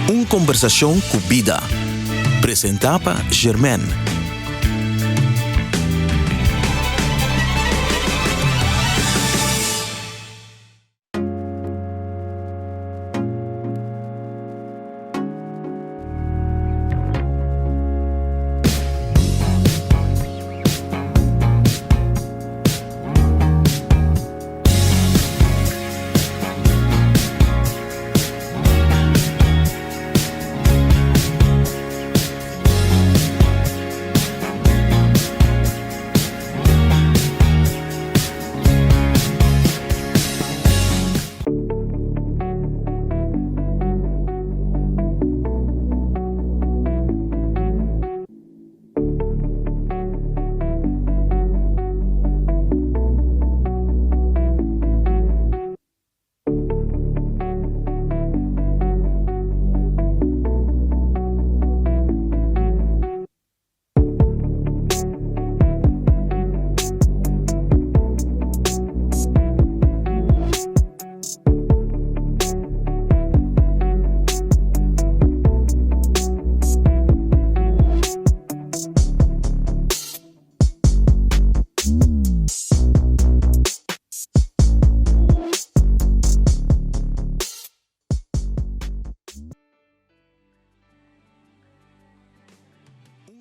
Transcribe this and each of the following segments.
Conversación con vida. Presentaba Germain.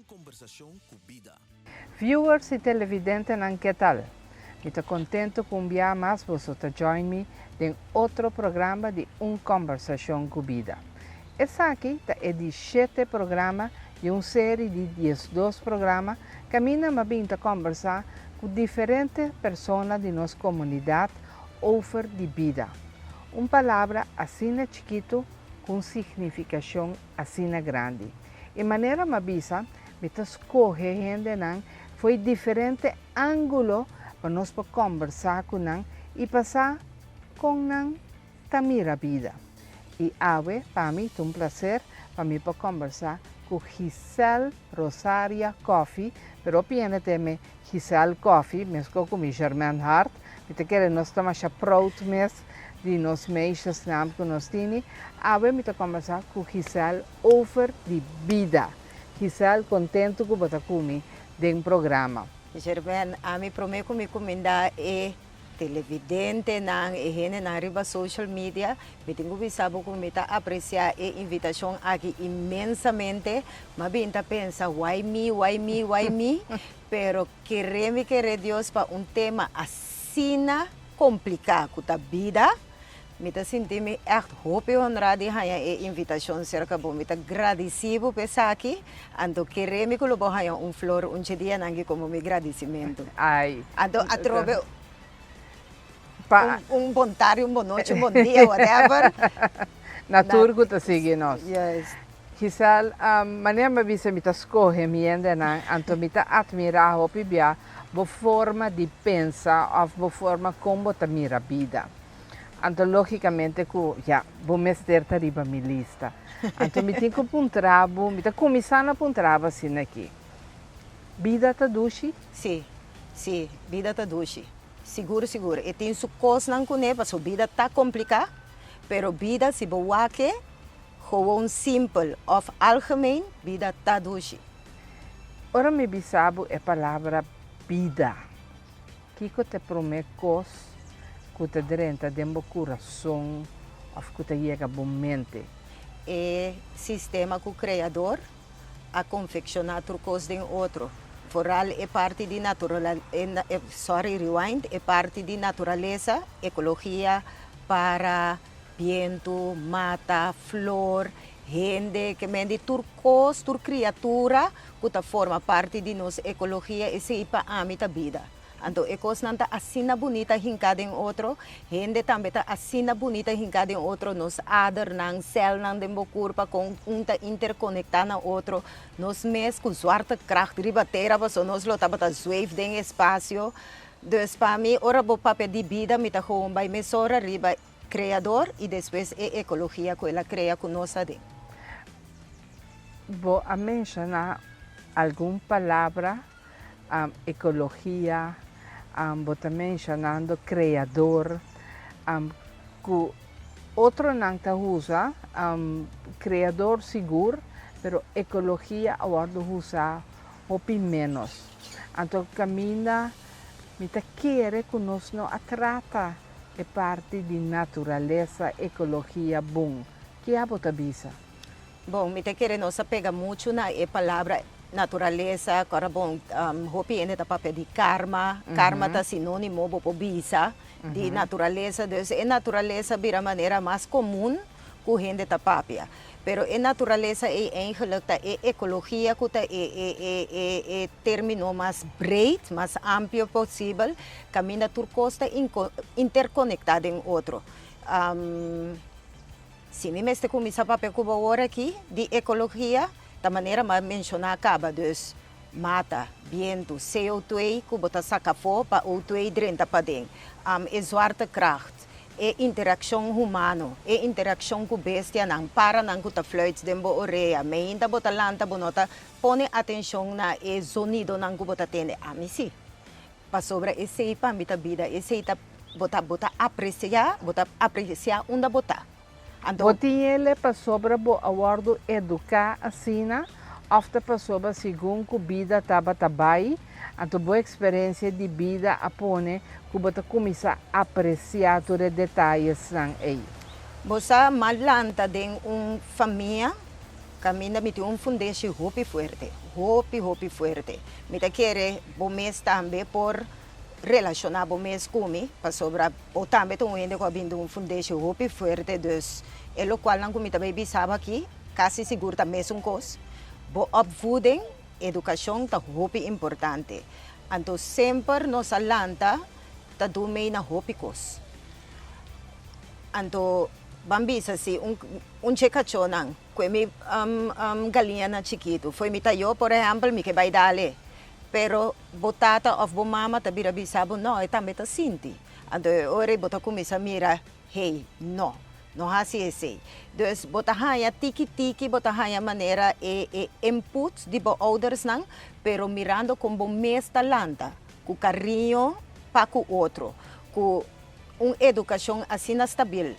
Conversación con vida. Viewers y televidentes, ¿qué tal? Estoy contento con enviar más vosotros join me en otro programa de Conversación con vida. Esta aquí es el 7 programa de una serie de 12 programas que a mí me viene a conversar con diferentes personas de nuestra comunidad over de vida. Una palabra así chiquito con significación así grande. De manera mabisa, me escoge gente foi diferente ângulo para nós conversar com nan e passar com nan tamir a vida. E hoje, para mim, é um prazer para mim conversar com Giselle Rosaria Coffee, pero piene teme Giselle Coffee, mesmo com o Germain Hart, me te quero nós tomar proud mes de nós meixas nam que nós tini. Hoje me conversar com Giselle over de vida. Giselle, contento com você comigo dentro do programa. Germain, a mim prometo me comendar televidente na gente na riba social media. Me tenho visado como me apreciar a invitação aqui imensamente. Mas bem tá pensa why me, pero querer Deus para tema assim complicado da vida. Me senti me echt hoop honrado de haya invitação cerca bom me agradecido pensar aqui ando querer me colocar haya flor dia nangi como me agradecimento ai ando atrobe bom tarde boa noite bom dia whatever naturgo tá sigue nós. Yes. Giselle, maneira me visa me escolhe me ainda não anto me admirar hoop bia bo forma de pensar ou bo forma como tá mira vida. Então, logicamente, vou meter riba minha lista. Então, me tenho que apontar, me tenho começando a apontar assim aqui. Vida tá dushi? Sim, vida tá dushi. Seguro. E tem su coisa não conhece, porque a vida tá complicada, pero vida se boa que gewoon simpel of algemeen, vida tá dushi. Ora me bisabo a palavra vida. Que te promete coisa que te drenta dentro do coração, ou que te chega à mente. É sistema que o criador a confeccionar coisas de outro. Foral é parte de natureza, é parte de natureza, ecologia para viento, mata, flor, gente que mende turcos, tur criatura que forma parte de nossa ecologia e se para a minha vida. Então, é coisa não tá assim bonita hincada em outro, gente também tá assim bonita hincada em outro, nos adar nang cel nang dembo corpo com tá interconectar na outro, nos mes com zwarte kracht ribatera, mas nós lo tá bata zweef den espaço, dus para mim ora bo papel de vida me tá gewoon by mesora riba criador e depois é ecologia que ela cria com nós de. Vou a mencionar alguma palavra ecologia, vou também mencionando criador, que Outro não ta usa criador seguro, pero ecologia agora usa hopi menos. Então caminha, me ta querer que nós não atrata é parte de natureza, ecologia bom. Que é a botabisa? Bom, me te querer nos apega muito na palavra natureza, agora bom, hopi ainda tá papel de karma, karma tá sinônimo bo bisa de natureza, então a natureza vira maneira mais comum que a gente tá papia. Pero a natureza é eigenlijk a ecologia que tá é termino mais breed, mais amplo possível, caminha turcosta interconectada em outro. Se me mestre começar a papel cuba agora aqui de ecologia, da maneira mais mencionar acaba, dus mata, vento, CO2, que bota saca fora para O2 dentro para dentro. Zwaartekracht, interação humana, interação com bestia, não para não que fluites dentro da orelha, mas ainda bota lanta, bonota, põe atenção na sonido não que bota tende. Me sim, para sobre esse para minha vida, esse tá bota apreciar onde botar. Botinha para sobre o awardo educar assim, of para sobre segundo que vida taba tabai, então boa experiência de vida apone que bota começar a apreciar todos os detalhes aí. Você malanta de família, caminha me tem fundamento hopi forte. Me te quer bom mês também por relacionar bom mês comigo, para sobre o também tem ainda com fundamento hopi forte, dus é o qual não comi também bisaba aqui, quase seguro também um coisa. Bo opvoeding, educação tá hopi importante. Então sempre nos alanta tá do meio na hopi coisa. Então bambisa si checacho nang que galinha na chiquito foi mi tayo por exemplo mi que vai dale pero botata of bomama ta bira bisabo no eta meta sinti ando ore bota começa mira hey no hasi esse dus bota haya tiki bota haya maneira input de bo ouders nang pero mirando como mes talanta com carinho para com outro com educação assim stabil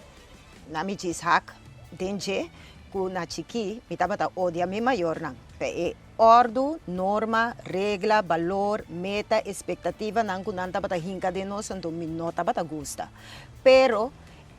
na mi hak denje ku na chiki mi tabata odia mi mayor nang pe ordo norma regla valor meta expectativa nang ku nan tabata hinka de nos anto mi no tabata gusta pero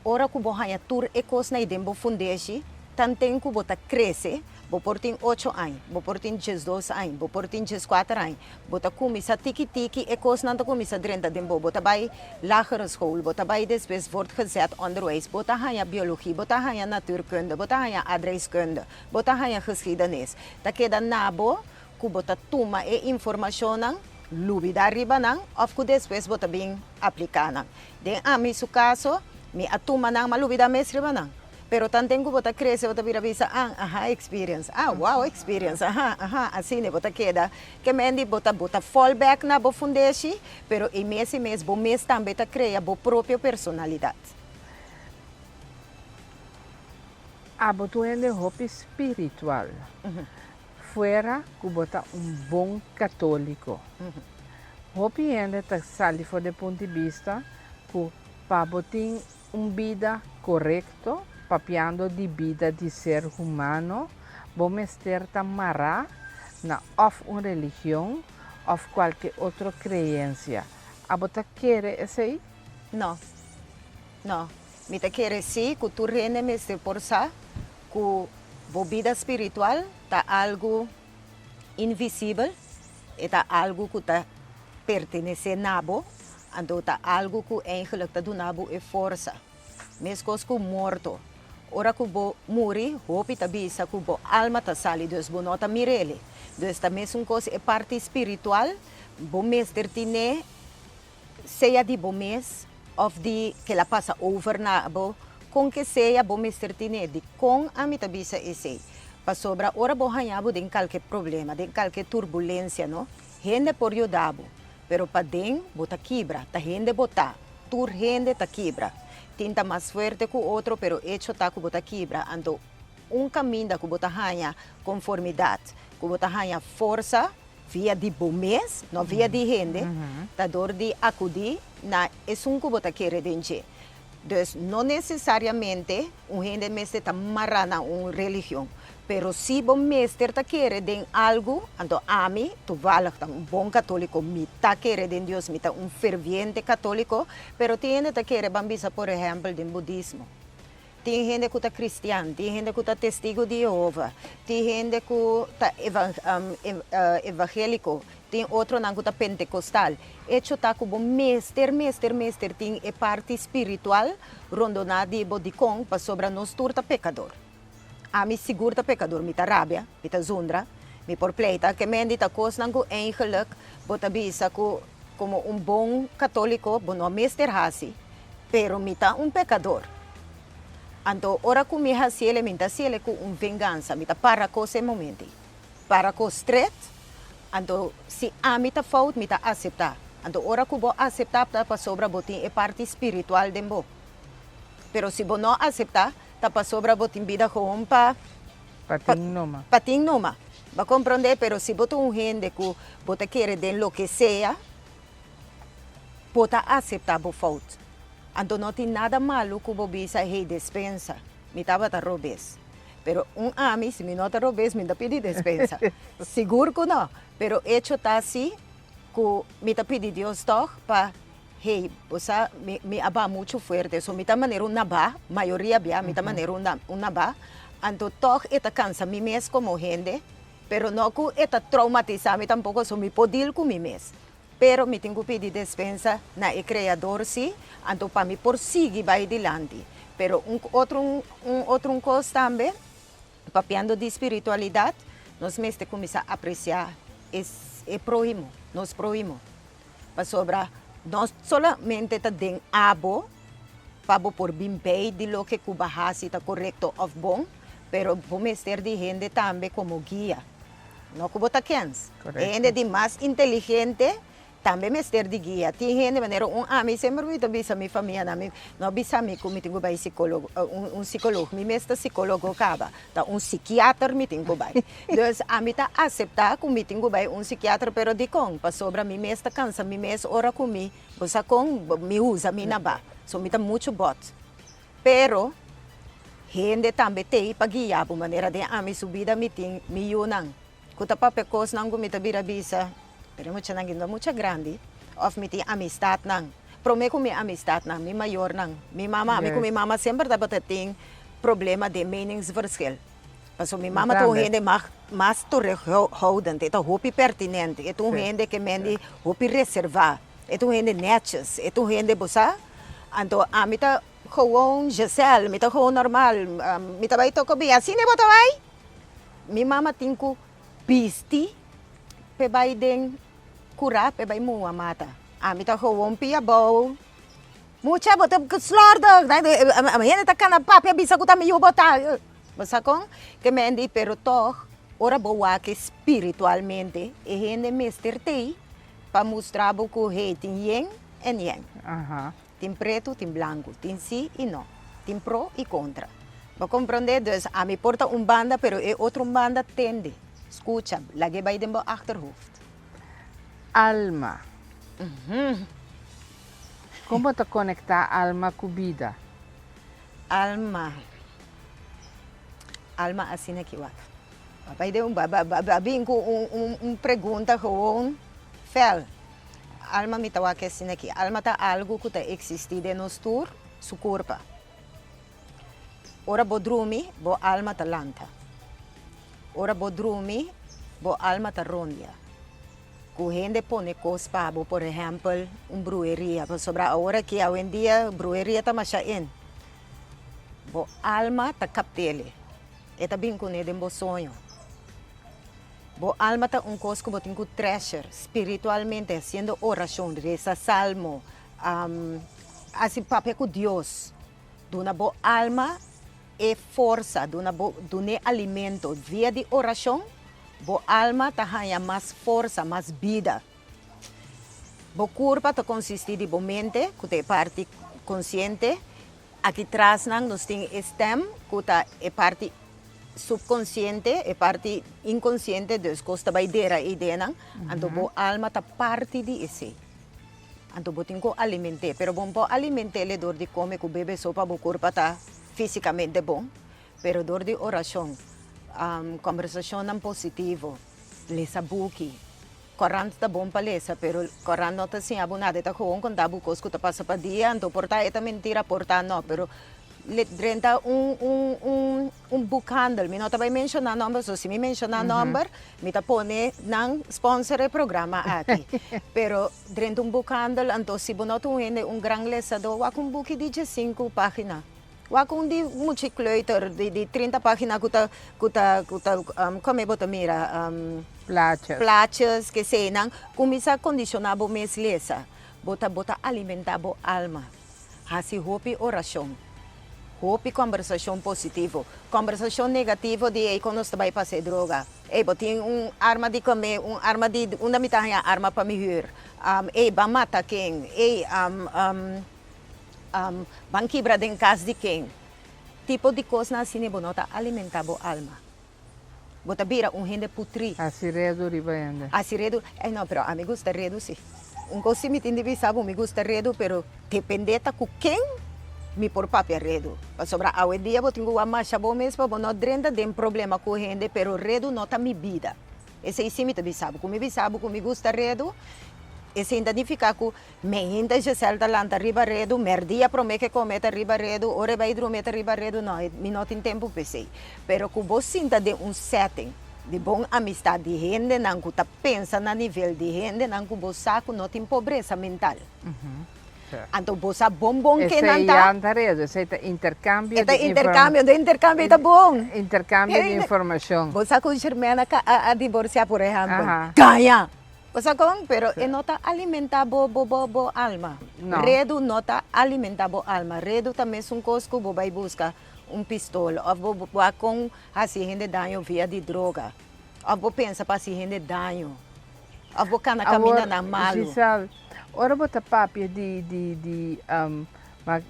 ora ku bohanya tur ekos na idembo fundeshi tanten ku bota cresce bo portin 8 anos, bo portin 12 anos, bo portin 14 anos, bota kumisa tiki ekos nanta kumisa drenta dembo, bota bij lagere school, bota bij después wordt gezet onderwijs, bota hanya biologie, bota hanya natuurkunde, bota hanya adreskunde, bota hanya geschiedenis. Ta queda nabo, ku bota tuma informação nang, lubi dariba nang, of ku después bota bing aplicana. Den ami su caso, mi atuma nang malubi da mesriba nang. Pero tanto que bota cresce, bota vira visa, experience, wow, experience, assim né, bota queda, que mendi bota fallback na bo fundeshi, pero e mês bo mês também ta cria bo própria personalidade. A botuende hopi espiritual, fuera que bota bom católico. Hopi ende ta sali fora de ponto de vista que para botin vida correto, papiando de vida de ser humano, bom estar tamará na of uma religião, of qualquer outra crença. A bota quer esse aí? Não. Me te quer sim, que tu rende me se força, que a vida espiritual tá algo invisível, e tá algo que tá pertenece nabo, então tá algo que eigenlijk tá do nabo é força. Mesmo que morto. Ora que bo muri, hopi tabisa que bo alma ta sali, dus bo nota mirele. Dus ta mesmo coisa é parte espiritual, bo mes tertine, seja de bo mes, of de que la passa over na bo, com que seja bo mes tertine, de com a mi tabisa esse. Pa sobra, ora bo hanhabo de qualquer problema, de qualquer turbulência, no? Rende por yodabo, pero pa den, bota quebra, ta rende bota, tur rende ta quebra. Tinta mais forte que o outro, pero hecho tá que bota quebra. Então, caminho que bota hanha conformidade, que bota hanha força, via de bomês, não via de rende, tá dor de acudir, na que bota querer denche. Dus não necessariamente gente mestre tá marana uma religião, pero se bom mestre tá querer de algo, então a mim tu vale um bom católico, me tá querer de Deus, me tá ferviente católico, pero tem gente tá querer bambisa, por exemplo, de budismo. Tem gente que está cristiano, tem gente que está testigo de Jeová, tem gente que está evangélico, tem outro que está pentecostal. Isso está como mestre, tem a parte espiritual, rondonada de bodicon, para sobre nós turta pecador. A mim segura pecador, me tá rabia, me tá zundra, me por pleita, que me dita coisa que eigenlijk, bota bisa como bom católico, bom mestre hasi, pero me tá pecador. Então, ora que me hasiele, me hasiele com vingança, me para com esse momento. Para com stress, então, se a me tá falta, me tá aceitar. Então, ora que vou aceitar, para sobra botin é parte espiritual de bo. Pero se vou não aceitar, tá para sobra botin vida com Pating noma. pating numa. Vai compreender, pero se botou gente que bota querer de lo que seja, bota aceitar bo falta. Então não tem nada malo que o bobisa rei despensa. Me estava a robes. Pero ami, se me não tá robes, me dá pedir despensa. Seguro que não. Pero hecho tá assim, que me tá pedir Deus toch para, hey, você me aba muito forte. So me tá maneira naba, maioria bia, me tá maneira naba. Então toch eta cansa me mes como gente, pero não que eta traumatizar me tampouco, so me podil com me mes. Pero me tenho que pedir despensa na criador sim, então para me prosseguir vai adiante. Pero outro coisa também, papiando de espiritualidade, nós mesmo começar a apreciar é proimo, nós proimo. Para sobrar, nós solamente tá den abo, para por bem de lo que Cuba has está correto ou bom, pero vamos ter de gente também como guia. Não que bota quens. Gente de mais inteligente, também mestre de guia. Tem gente maneira ami sempre me avisa minha família não avisa me como tenho vai psicólogo psicólogo me mestre psicólogo acaba tá psiquiatra me tenho vai então a mim tá aceitar como me tenho vai psiquiatra pero de com para sobra me mestre cansa me mes ora comi você com me usa me naba so me tá muito bot pero gente também tem para guiar por maneira de a mim subida me tem me yunang kuta pa pecos nang gumita birabisa. Pero mucha nang indo mucha grande, of me tem amistad nang. Prome com minha amistad nang, mi maior nang. Mi mama, yes. Mi mama sempre dapat tem problema de meningsverschil. Paso mi mama to gente mas terughoudend, het hopi pertinente, het gente que mendi hopi reservar, het gente netjes, het gente bosa. Anto amita gewoon Giselle, mita gewoon normal, mita vai to kobi, assim ne bota vai. Mi mama tinku pisti, pe vai den cura pe bai mua mata. Ami ta gewoon pia bow. Mucha bota slorda. Amanhã tá cana papi bisa ku ta mi bota. Basta com que mendi pero toch ora boa que espiritualmente e gente mestre tei para mostrar que he tem yin e yang. Tem preto, tem branco, tem sim e não. Tem pro e contra. Para compreender, dus a mi porta banda, pero e outro banda tende. Escucha, lagi bij de achterhoofd. Alma. Como te conectar alma com vida? Alma assim é que vai. Papai deu babinho com pergunta gewoon fel. Alma me tawa que assim aqui. Alma tá algo que tá existir de nos tur, su corpo. Ora bodrumi, bo alma tá lanta. Ora bodrumi, bo alma tá rondia. Que gente põe cospa, por exemplo, brueria. Sobre a hora que hoje em dia brueria tá mais in. Bo alma tá captele. É também com ele em sonho. Bo alma tá coisa que botem com treasure espiritualmente, haciendo oração, reza salmo, assim papel com Deus. Dona bo alma é força, dona alimento via de oração. Bo alma tá ganha mais força, mais vida. Bo corpo tá consiste de bo mente, que é parte consciente. Aqui atrás nós tem stem, que tá é parte subconsciente, é parte inconsciente, dus costa by dera ideia nang. Ando bo alma tá parte de esse. Anto botin ko alimente, pero bom po alimente le dor de come ku bebe sopa bo corpo tá fisicamente bom, pero dor de oração, conversação não positivo, lesa buki. Corrente tá bom para lesa, pero corrente não tá assim abunada, tá com dabu cosco tá passa para dia, anto porta é mentira porta não, pero le renta book handle. Mi nota vai mencionar number, so se me mencionar number, mi ta pone nang sponsor e programa aqui. Pero renta book handle, anto si bonota un gran lesador, wa com book de 5 páginas. Wa com de multikleuter de 30 páginas como bota mira, plaatjes que sei nang, começa a condicionar bo mes lesa. Bota alimentar bo alma. Hasi hopi oração. Hope conversação positivo. Conversação negativa de quando você vai passar droga. Botin arma de comer, arma de uma mitad arma para me ba mata quem? Ban quebra den casa de quem? Tipo de coisa assim é bonota alimentar bo alma. Bota vira gente putri. Asiredo ribaende. Asiredo, não, pero a me gusta redo sim. Coisa me tem de saber, me gusta redo, pero depende ta com quem me por papel redo. Sobre a hoje dia, eu tenho uma marcha boa mesmo, eu não drenda de problema com gente, pero redo não tá minha vida. Esse aí sim me sabe, como me sabe, como me gusta redo, esse ainda significa que me ainda já salta lanta riba redo, merdia promete que cometa riba redo, ora vai drometa riba redo, não, me não tem tempo pensei. Pero que você sinta de setting, de bom amistade de gente, não que tá pensa na nível de gente, não que você saco não tem pobreza mental. Então, você bom que não tá. Esse é intercâmbio tá bom. Intercâmbio de informação. Você com Germana a divorciar, por exemplo. Ganha. Você com, pero não tá alimentar bo alma. Redo não tá alimentar bo alma. Redo também é coisa que vai buscar pistola. Ou vai com assim gente dano via de droga. Ou pensa para assim gente dano. Ou caminha na malo. Ora bota papia di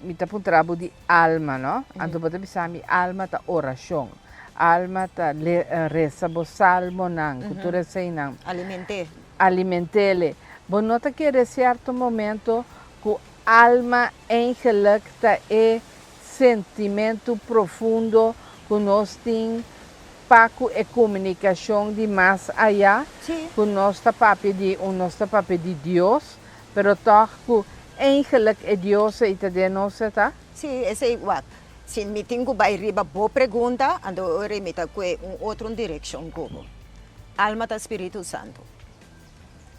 mi ta puntrabo di alma, no? Anto bota bisami alma ta oração. Alma ta reza bo salmo nang, cultura sei nang. Alimentele. Bo nota que de certo momento ku alma eigenlijk ta sentimento profundo que nós tem paco e comunicação de mais allá, com nossa papia de Deus. Pero toch, eigenlijk é Deus e te denosa, tá? Sim, esse é igual. Se me tenho vai riba boa pergunta, ando ore me tá com outra direção como. Alma tá Espírito Santo.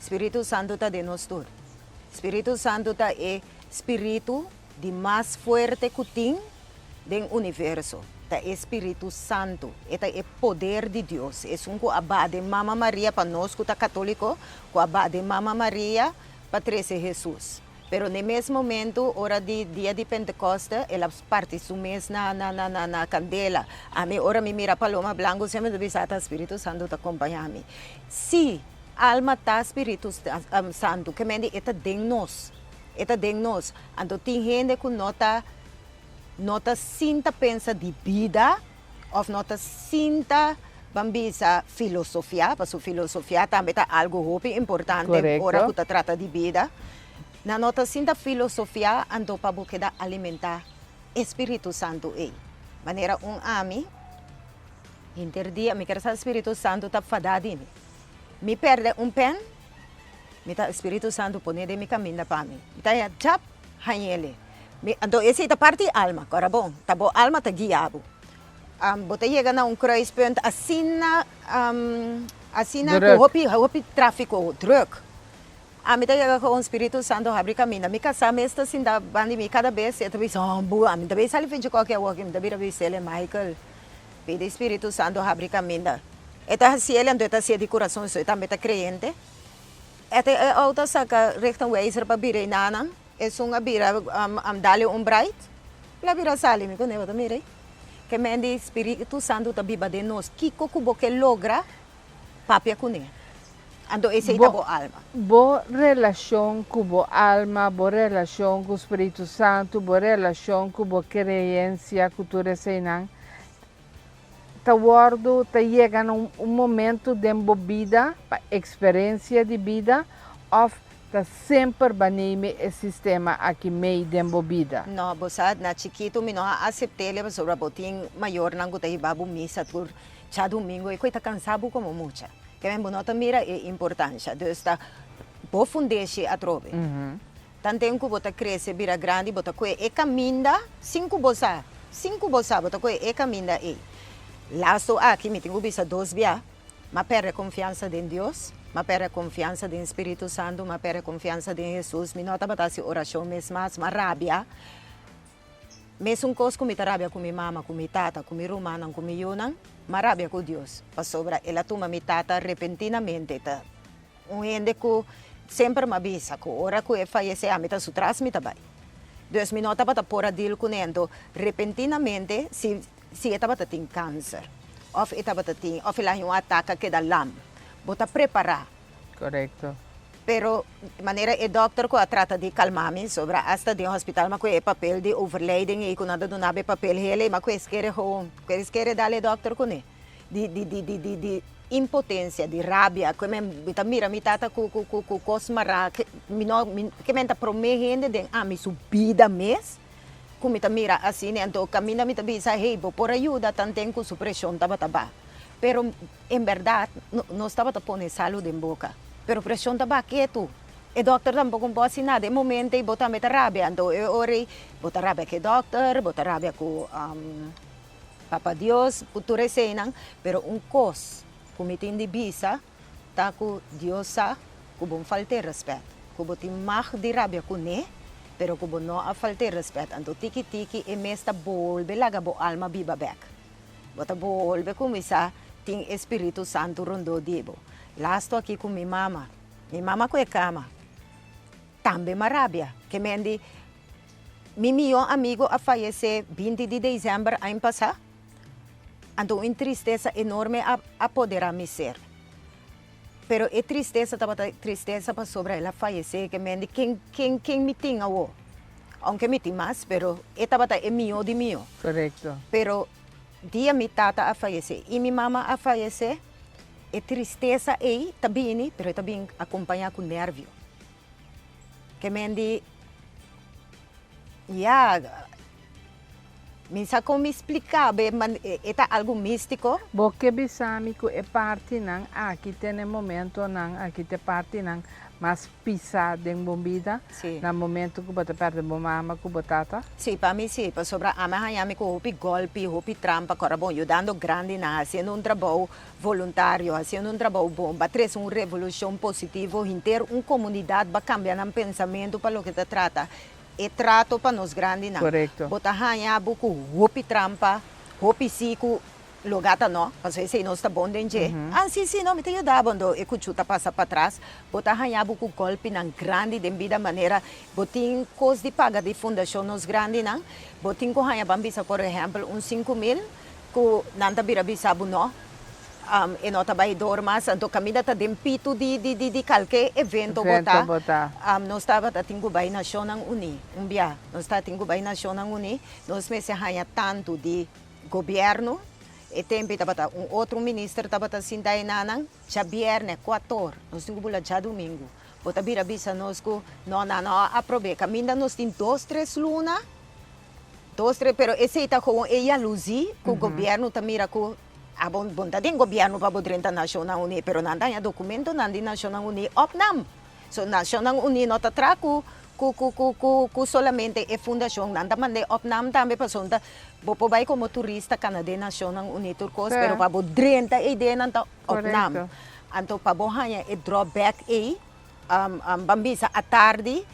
Espírito Santo tá de nós tudo. Espírito Santo tá espírito de mais forte que tem do universo. Tá Espírito Santo, é poder de Deus. É um abade Mama Maria para nós que tá católico, com abade Mama Maria para trazer Jesus. Pero no mesmo momento, hora de dia de Pentecoste, ela parte do mês na candela. A mim, hora me mira Paloma Blanco, sempre deve estar Espírito Santo te acompanhar-me. Se alma está Espírito Santo, que mende é de nós. É de nós. Então, tem gente que nota sinta pensa de vida, ou nota sinta bambisa filosofia, porque a filosofia também é algo muito importante, ora que trata de vida. Na nota sinta filosofia, ando para buscar alimentar Espírito Santo aí. Maneira ami, interdia, me quer saber Espírito Santo está fadadinho. Me perde pen, me tá Espírito Santo pone de mi caminho para mim. Tá já chap, hanhele. Então esse é a parte alma, agora bom, tá bom, alma tá guiado. Você chega na kruispunt, assina com o tráfico, drug. A mim chega com o Espírito Santo abre caminho. Me casamos esta assim da banda me cada vez eu também sou boa. Me também sale de qualquer walk, me também vai ser Michael. Pede Espírito Santo abre caminho. Eta se ele ando eta se de coração, isso também tá crente. Eta auto saca recta weiser para bira nana. É uma bira dali bright. La bira sale me quando eu também que mende Espírito Santo tá biba de nós. Kiko kubo que logra papia kune. Ando esse é bo alma. Bo relação com bo alma, bo relação com o Espírito Santo, bo relação com bo crença, cultura senang. Tá guardo, tá chega um momento de vida, experiência de vida, of tá sempre banime o sistema aqui meio dembo vida. No, bosad na chiquito mi no aceptei le sobre botin maior nang gutai babu misa tur cha domingo e coita cansado como mucha. Que me bonota mira e importância. Dus tá bo fundeixe a trove. Tanto que bota cresce vira grande bota coe e caminda cinco bosa bota coe e caminda e. Lasto aqui me tenho bisa dos via, ma perde confiança em Deus. Ma perde confiança no Espírito Santo, ma perde confiança em Jesus. Me nota batasi oração mesmo, ma rabia. Mesmo coisa com minha rabia com minha mama, com minha tata, com minha irmã, com minha yunang, ma rabia com Deus. Pasobra, ela toma minha tata repentinamente. Gente que sempre me avisa que ora que falece a meta sutras me tabai. Deus me nota bata por adil com ento repentinamente se ela tem câncer, ou ela tem, ou ela um ataque que dá lam. Bota preparar. Correto. Pero maneira é doctor que trata de calmar-me sobre hasta de hospital, mas que é papel de overleding e que nada do nabe papel hele, mas que esquece darle doctor com de impotência, de rabia, que me mira me tata com cosmara que me tá promete de me subida mês. Que me mira assim, então caminha me bisa hey, por ajuda tanto com supressão taba. Pero en verdad no estaba te poner salud en boca. Pero presión estaba quieto. El doctor tampoco puede hacer nada. De momento y bota meta rabia. Entonces ore bota rabia que doctor, bota rabia con Papa Dios, tu recenan. Pero un cos, como te indivisa, ta ku Dios sa, kubo falte respeto. Kubo ti mag di rabia ku ne, pero kubo no a falte respeto. Entonces tiki e mesta bolbe laga bo alma biba back. Bota bolbe como isa tem Espírito Santo rondou dibo. Lá estou aqui com minha mama com a cama. Também marabia, que mendi, meu amigo a falecer 20 de dezembro ano passado. Então, uma tristeza enorme a poder me ser. Pero a tristeza para sobre ela falecer, que mendi, quem me tinha o? Aunque me tinha mais, pero estava é meu de meu. Correto. Pero dia minha tata a falecer e minha mama a falecer, é tristeza aí, também, pero também acompanhar com nervio. Que mendi, me sacou me explicar, é algo místico. Porque bisami que é parte não, aqui tem momento não, aqui tem parte não, mas pisar de bombida, no momento que você perde mama com batata. Sim, para mim sim, para sobre a minha amiga hopi golpe, hopi trampa, cara bom, ajudando grande na, fazendo trabalho voluntário, fazendo trabalho bom, para trazer uma revolução positiva, inteiro, uma comunidade para cambiar o pensamento para o que te trata. E trato para nós grandes na. Correto. Bota hanha buku hopi trampa, hopi siku logata no, parce se não está bom dentro. Sim, não me tem ajudado quando eu chuta passa para trás. Bota hanha buku golpe na grande de vida maneira, botin cos de paga de fundação nos grande na, botin ko hanha bambisa por exemplo 5.000 ko nanta bira bisabu no. E nota vai dormas, então caminha tá dempito de qualquer evento botar. Nós estava tá tingo vai Nacional Uni, nós está tingo vai Nacional Uni, nós me se hanha tanto de governo. E tempo estava outro ministro estava sentado na já viernes 14, nós temos bula já domingo. Bota bira bisa nós ko não aprove. Caminha nós tem 2-3 luna, 2-3, pero esse está com ela luzi, com o governo tá mira com a vontade do governo para poder entrar na Nacional Uni, pero não tem documento na Nacional Uni opnam. So Nacional Uni não está traco ku solamente a fundação nanda mande opnam também pasonda bopo vai como turista Canadá Nacional Uni turcos pero para bo drenta ideia nanda opnam anto para bo hanya e drawback e bambisa a tarde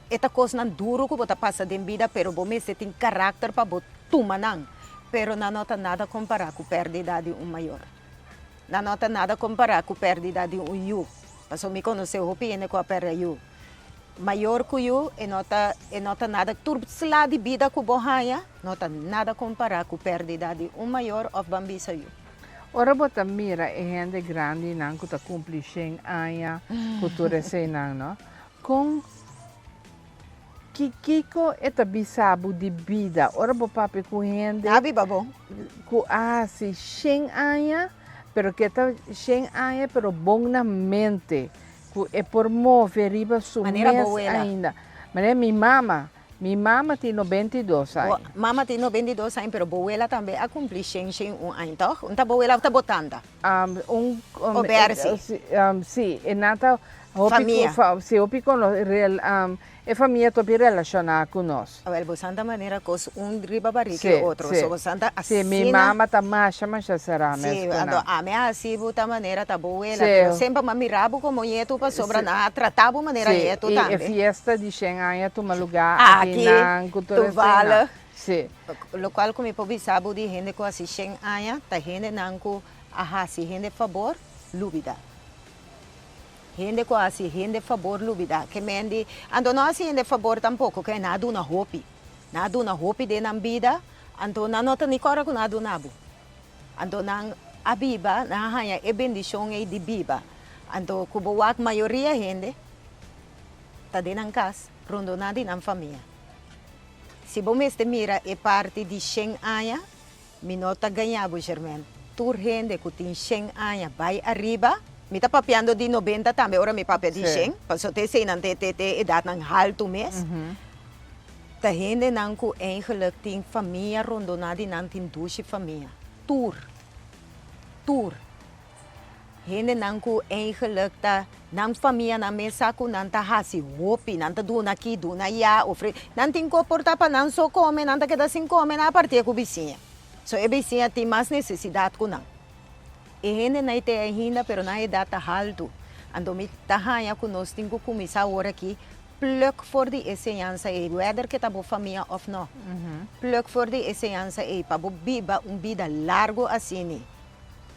eta coisa nan duro ko bota passa de vida pero bo me tem caráter para bo tumanang pero não nota nada comparar com perda de maior não nota nada comparar com perda de yu paso me conheceu o piene com a perda yu maior que eu e nota nada turbsla de vida com bohanha nota nada comparar com perda de maior of bambisa eu. Ora bota mira e gente grande não que tá cumpre 100 anos cultura sei não com Kiko eta bisabu de vida ora bo papi com gente abi babo com se 100 anos pero que tá 100 anos pero bom na mente é por mover riba su Maneira mês boa ela. ainda. Mas minha mama tem 92 anos. Mama tem 92 anos, pero boela também a cumprir 101 anos, então? Então boela está botando. Oberse. Sim, e nata Família. Se eu pico é família topi relacionada com nós. Well, bosanta maneira cos riba barriga Sim, outro. sim. So bosanta Sim, assim. minha mama tá mais será Sim, mesmo. ando a minha assim bota maneira tá boela, Sim. pero sempre me mirabo como ieto para sobra na tratabo maneira ieto e também. a fiesta de 100 anos tu lugar Aqui, na cultura tu vala. Sim. Lo qual como pobisabo de gente com assim 100 anos, tá gente nanco a si gente favor, lúbida. Gente com assim, gente favor, lúbida. Que mendi, ando não assim gente favor tampouco, que nada na roupa. Nada na roupa de na vida, ando não nota nem cora com nada nabo. Ando nang a biba, na hanya e bendição e de biba. Ando kubuwak maioria gente, tá de nang casa, rondo na de nang família. Se você este mira é parte de 100 anos, minota ganhava, Germain. Tur gente que tem 100 anos vai arriba, me está papiando de 90 também, agora me papia de 100, passou até 100 anos, idade ng halto mês. Ta gente não que eigenlijk tem família rondonada e não tem duas família. Tur. Gente não que eigenlijk ta não família na mesa que não tá hasi hopi, não tá duna aqui, duna ya, ofre, não tem comportar para não só comer, não tá queda sem comer na parte com vizinha. So a vizinha tem mais necessidade que não. E gente não tem ainda, pero na idade tá alto. Ando me tá hanha que nós temos que começar agora aqui, pluk voor die essença e whether que tá boa família ou não. Pluk voor die essença e para biba vida largo assim.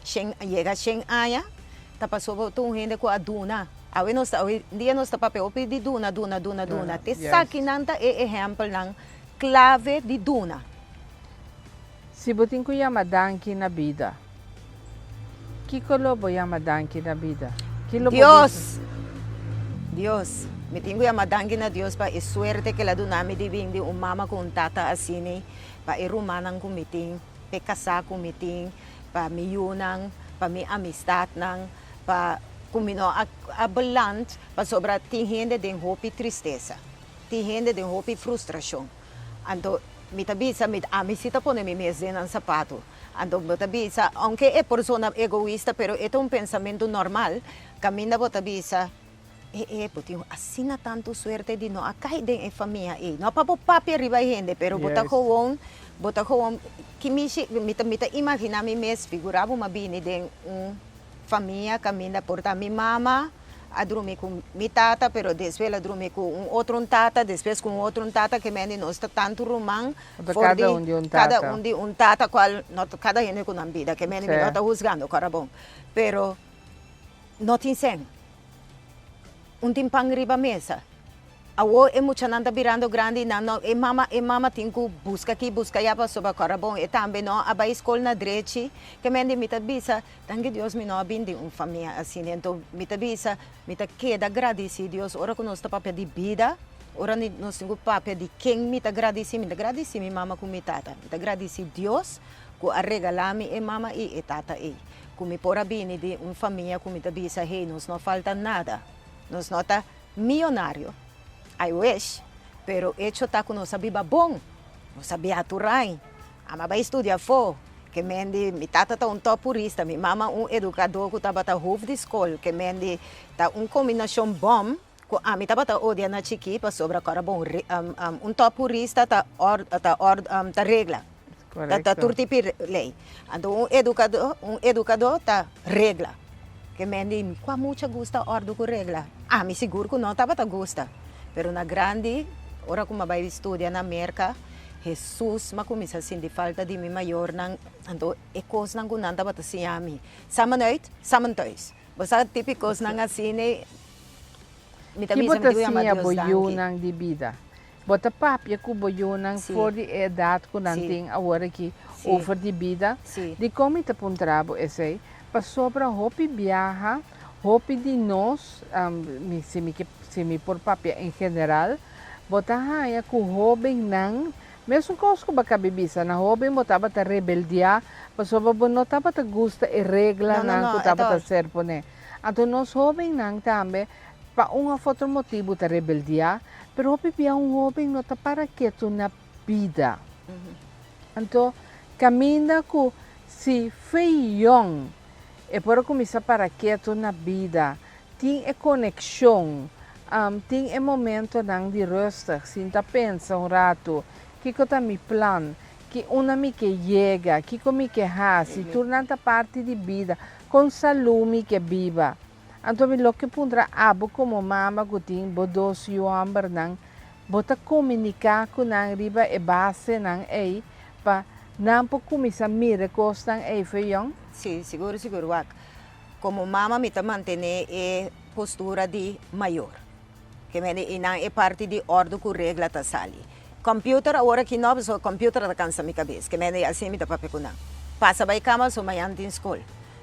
Chega 100 anos, tá passou por gente com a duna. Awe dia nós tá papel de duna. Te saki nanta é exemplo ng clave de duna. Se botin ko yung madanki na vida, kikolo bo yung madanki na vida? Dios, me tengo a madangi na Dios pa e suerte que la dunami diving di umama con tata asini pa e rumanang kumiting, pe kasa kumiting, pa miyunang, pa mi amistad nang, pa kumino a balant, pa sobra tinhende den hopi tristeza, tinhende den hopi frustração. Ando mitabisa mit amisita pone mi mesen ang sapato. Ando mitabisa, aunque é persona egoísta, pero é um pensamento normal, camina botabisa, putinho, assim na tanto suerte de não acai den e família e não papo papi arriba gente, pero bota com que mita imagina mi mes figurava uma bini den família camina porta mi mama a dormir com mi tata, pero depois ela dormir com outro tata, depois com outro tata que meni não está tanto romang. Cada um de um tata. Cada um de um tata, qual cada gente com a vida, que meni não está juzgando, cara bom. Pero não tem sen. Timpang riba mesa. Awo e mucha nanda virando grande não e mama tem que busca aqui busca ya para soba cara bom e também não a escola na direita que mende mita bisa tangue Deus me não bindi família assim então mita bisa mita queda agradecido Deus ora que nós tá papel de vida ora nós temos papel de quem mita agradeci mi mama com mi tata mita agradeci Deus que a regalami e mama e tata e como pora bini de família com mita bisa hey nós não falta nada nós não tá milionário. I wish, pero hecho tá com nossa biba bom, não sabia aturar. A mãe vai estudar fo, que mendi, mi tata tá top purista, mi mama educador que tava tá hoofd de escola, que mendi tá combinação bom, que mi tava tá odia na chiqui, para sobra cara bom, top purista tá regla, tá turtipi lei. Então educador tá regla, que mendi, com muita gusta ordem com regla. Me seguro que não tava tá gusta. Pero na grande, ora como vai estudar na América, Jesus ma começa a sentir falta de mim maior nang ando ekos nang gunanda bata siami. Samen uit, samen thuis. Basta tipikos nang asine mitavisa mi digo ama Deus danke. De vida. Bota papia ku boyunang for de edad ku nanting agora aqui over de vida. De como ita puntrabo esse, pa sobra hopi viaja, hopi de nós, se me por papel em geral, botar haya com jovem nang, mesmo coisa que baka bibisa na jovem botava ta rebeldia, pasoba bonotava ta gusta e regla nang que tava ta ser pone. Então nós jovem nang também pa um outro motivo da rebeldia, pero hopi pia jovem não tá para quieto na vida. Então, caminha com se feião, é para começar para quieto na vida, tem a conexão, tem o momento de resta, sinta pensa rato, que tá mi plan, que uma me que chega, que me que se tornando parte de vida, com saúde que viva. Então, lo que pondrá abo como mama que tem bodos e o amber nang, bota comunicar com nang riba e base nang ei, pa não po começar a mirar costas ei feião? Sim, seguro, Wak. Como mama, me tá manter a postura de maior. Que me é parte de ordem com regra tá sali. Computer, agora que não, o computer tá cansa minha cabeça. Que me assim me tá papel com não. Passa vai cama, sou manhã em escola.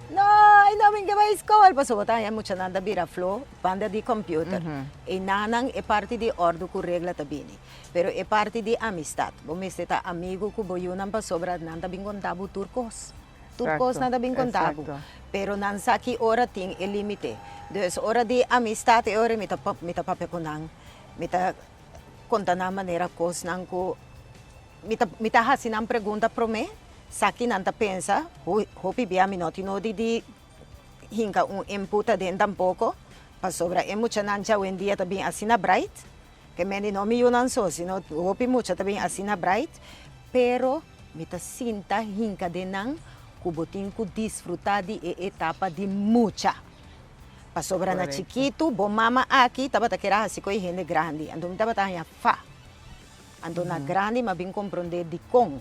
Não me vai escola. Passou botar aí muita nada vira flow, banda de computer. E nanang é parte de ordem com regra tá bem. Pero é parte de amistad. Vamos estar amigo com boiunam para sobra nada bem contabo turcos. Turcos nada bem contabo. Pero nan saki ora ting e limite. Dus ora de amistad e ora mita papel com nang. Mita conta na maneira cos nang ko mita hasinang pergunta pro me. Saki nanta pensa, hopi bia minoti no di hinka inputa den tampoco, pa sobra mucha nancha hoy en día también asina bright, que me no mi yunan so, sino hopi mucha también asina bright, pero mita sinta hinka denang kubutin ku disfrutar di etapa di mucha. Pa sobra na chiquito, bo mama aqui, taba ta kera hasi ko gente grande, ando taba ta fa. Ando na grande mabing comprender di kong.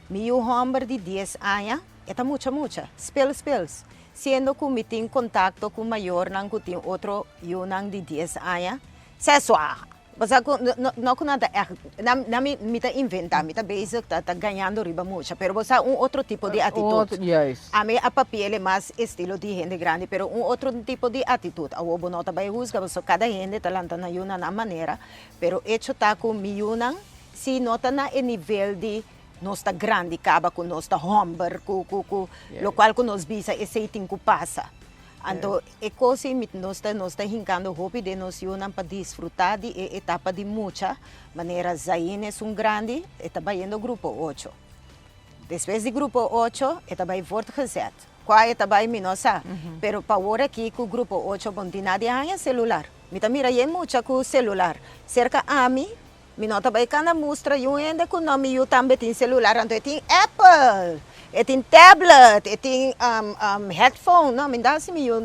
Meu homem de 10 anos, é mucha, spills. Sendo que me tem contato com o maior, não tem outro, eu não de 10 anos, sexual. Mas não com nada, não me está inventando, me está basic, está ganhando riba mucha, pero você outro tipo de atitude. A mim a papel é mais estilo de gente grande, pero outro tipo de atitude. A obo não está bem juzga, você cada gente está lantando na maneira, pero hecho tá com miúna, se nota na nível de nós está grande, acaba com nós está homem, o qual com nós bisa e seitinho que passa. Então, é coisa que nós está hincando hopi de nós unam para desfrutar de etapa de mucha maneira zaine é grande, está indo grupo 8. Depois de grupo 8, está vai voortgezet. Qual está vai minosa? Pero para agora aqui com o grupo 8 bom de nada é celular. Mita mira é mucha com celular. Cerca a mim minota vai cada mostra eu ainda com nome eu também tem celular, então tem Apple, tem tablet, tem headphone, não me dá assim eu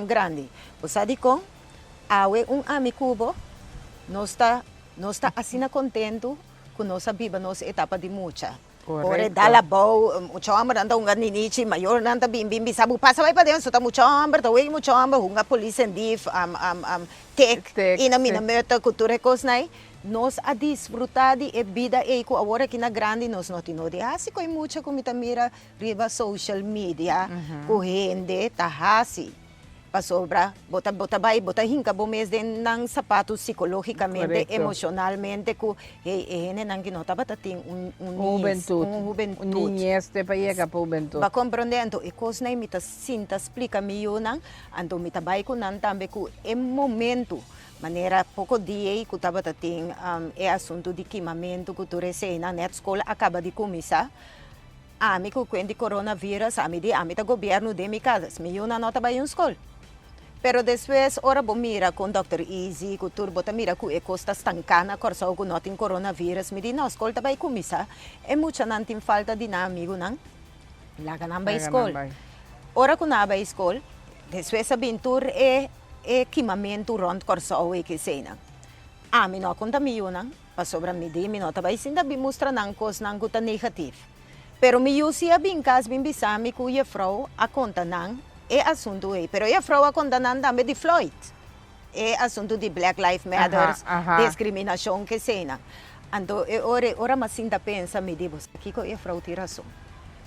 grande. Você diz com amigo cubo, nós está assim contento com nossa vida, nossa etapa de mucha. Ora dala boa, muito amor anda ninichi maior anda bim sabu passa vai para dentro, tá muito amor, a polícia div tech e na minha meta cultura cosnai. Nós a desfrutar de vida e com agora que na grande nós não temos de assim com muita comida mira riba social media com gente tá assim para sobra bota hinca bom mês de nang sapatos psicologicamente emocionalmente com gente nang que não tava tem juventude niñez te para chegar para juventude para compreender então e coisa nem mita sinta explica miyo nang então mita vai com nan também com momento maneira pouco dia que estava tem assunto de queimamento que tu recém na net escola acaba de começar a mim com o coronavírus a mim tá governo de minha casa me eu não estava em escola pero depois ora bom mira com Dr. Easy que tu bota mira que costa estancana corsa que não tem coronavírus me diz não escola vai começar é muita não tem falta de amigo não lá não vai escola ora que não vai escola depois a aventura equipamento rond corso que cena. A mim não conta miyo nang, para sobra me di mim não também ainda me mostra nang cos nang kuta negativo. Pero miyo siya bingkas bimbisami kuya frau a conta nang assunto pero a frau a conta nang também de Floyd. Assunto de Black Lives Matter, discriminação que cena. Ando ora mas ainda pensa me di você aqui com a frau tiração.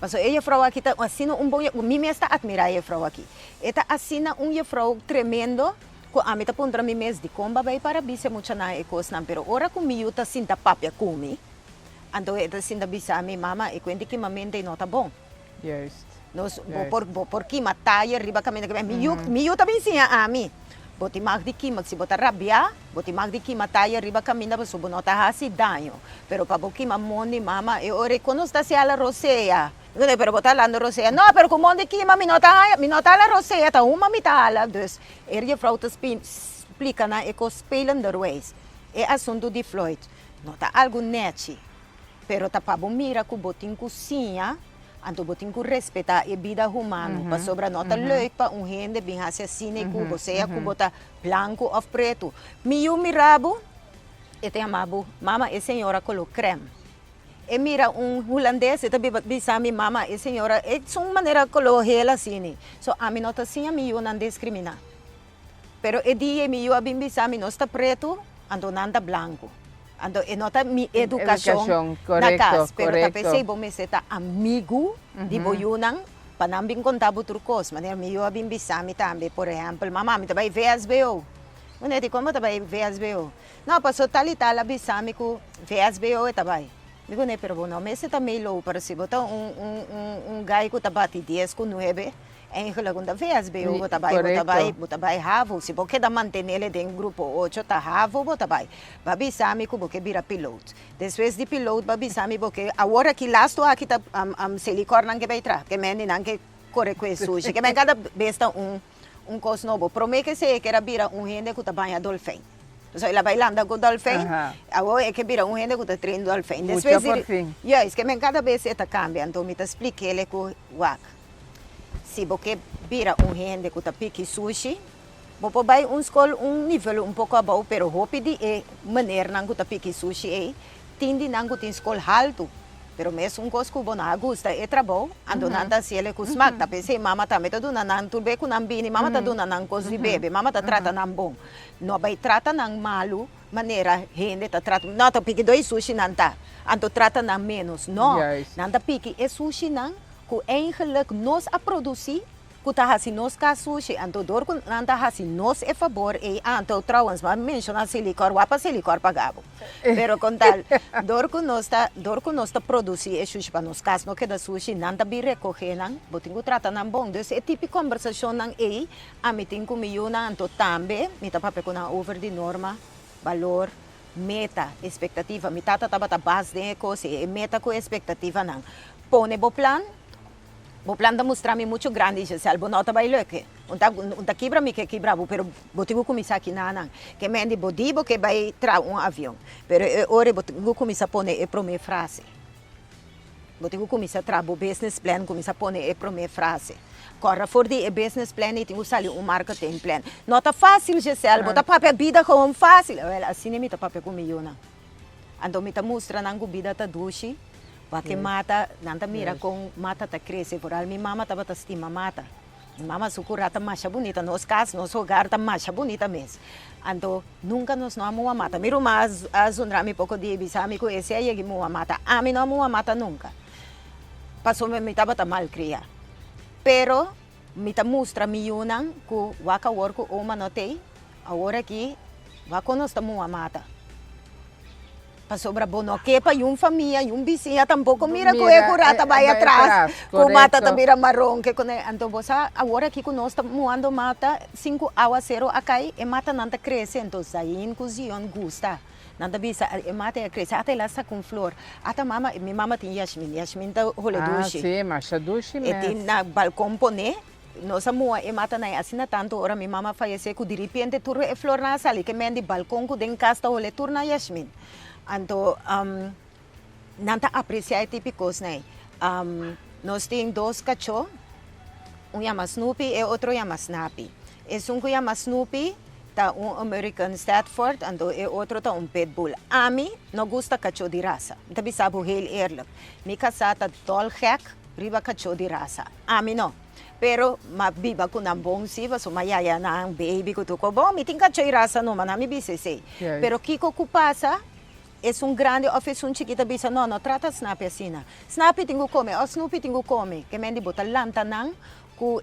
Mas a frau aqui está assina bom, me está admirar a frau aqui. Está assina frau tremendo, que a mim está pondo me mês de comba vai para bisa muita na ecos não, pero ora comigo está sinta papia comi. Então está sinta bisa a minha mama e quando que mamãe não tá bom. Yes. Nós porque matar e riba caminho que miu também sim a mim. boti mag di kima, se bota rabia, boti mag di kima taya riba camina, so bonota hasi danho. Pero pa bo kima mondi mama, e ore conosta se ala roseia. Pero bota lá no roseia. Não, pero com mondi kima, minota ala roseia, ta uma mitala. Dus, je vrouw te explica na ecospelender-wijs. É assunto de Floyd. Nota algo neti. Pero ta pa bo mira ku botin cozinha, anto botin ku respeitar a vida humana. Pa sobra nota leuk pa gente bem assassine ku você ku bota branco ou preto. Miu mirabo, e tem amabo, mama e senhora colo creme. E mira holandês, e também bisami mama e senhora, é uma maneira colo hela assim. So a mim nota sim a miu não discrimina. Pero e dia miu a bim bisami não está preto, anto nanda branco. Ando nota mi educação na casa, pero tapi sei bom me seta amigo di boyunang panambing contabo turcos, maneira meu abim bisami também, por exemplo, mamãe também VSBO. Monete como também VSBO. Não, passou talitala bisami ku VSBO também. Digo ne pero não, me seta meio para se botar gai ku tabati 10 ku 9. En gelagunda VSBO botabai havo, se boke da mantenele de grupo 8 ta havo botabai. Babi sami ku boke bira piloto. Depois de piloto babi sami boke agora que lasto aqui ta silicor nang ke beitra, que meni nang ke corre com sushi, que men cada besta cos novo. Prome que se que era bira gente ku ta banha dolphin. So ela bailando com dolphin, agora é que bira gente ku ta treino dolphin. Depois de yes, que men cada vez eta cambia, então me ta explique ele ku wak. Se você vira gente que pique sushi, você vai escolher nível pouco abaixo, pero rápido é maneira não que pique sushi é, tende não que escolher alto, pero mesmo coisa que você gosta é trabalho, ando nada se ele cosma, tá pensei mama tá metendo na nan turbe com nambini, mama tá dando nan coisa de bebê, mama tá trata nan bom, não vai trata nan malu, maneira gente tá trata, não tá pique 2 sushi não tá, ando trata nan menos, não, não tá pique é sushi não que eigenlijk nós a produzir, que tá assim nós cá sushi, então dor que anda assim nós é favor e então trouans, mas menciona silicor, wapa silicor pagabo. Pero com tal, dor que nós tá produzir é sushi para nós cá, não queda sushi, nada bem recoger não, botinho trata não bom, dus é tipo conversação não é, a mim tem comigo não, então também, me tá papel com over de norma, valor, meta, expectativa, me tá tá base de coisa, meta com expectativa não. Pone bo plan da mostrar-me muito grande, já sabe, não tá bem leque. Tá quebra me que quebrava, pero botigo começar aqui na que mende bodibo que vai tra avião. Pero ora botigo começar a pôr a primeira frase. Botigo começar a tra business plan, começar a pôr a primeira frase. Corra for de business plan e tem usar marketing plan. Não tá fácil, já sabe, botar papel vida como fácil. Assim nem me tá papel comigo não. Então me tá mostrando a vida tá duche. Porque mata, nanta mira com mata tá cresce, por ali mama tá bata estima mata. Mama sucura tá macha bonita, nos casos, nos hogar tá macha bonita mesmo. Então, nunca nos não amo a mata. Miro mais azundrami pouco de bisami com esse aí que mo a mata. A mim não amo a mata nunca. Passou me tá bata mal criar. Pero me tá mostra mi unan ku waka work o manotei. Agora aqui, waka nos tá mo a mata. Sobra bono que pa yung família, yung vizinha tampouco mira ko e curata vai atrás. Com mata também marrom que quando então você agora aqui com nós moando mata 5 horas 0 acai e mata nanta cresce então aí em cozinha gusta. Nanta bisa e mata e cresce até lá está com flor. Até mama, minha mama tem Yasmin tá role duche. Sim, macha duche mesmo. E tem na balcão pone nossa moa e mata na assim tanto ora minha mama faleceu que de repente turre e flor na sala que mende balcão com den casta role turna Yasmin. Então, nanta apreciar típicos, né? Nós temos 2 cachorros, chama Snoopy e outro chama Snappy. Esse que chama Snoopy, tá American Stafford, e outro tá Pitbull. A mim, não gosta cachorro de raça. Então, sabe, heel eerlijk. Minha casa tá dolgek, riba cachorro de raça. A mim não. Pero mabiba ko ng bong siva, so mayaya na ang baby ko to ko. Bom, miting cachorro de raça não, manami bisese. Pero kiko ko pasa, é grande office chiquita bisa no trata Snappy assim. Snappy tingo come, o Snoopy tingo come, que mendi bota lanta nang ku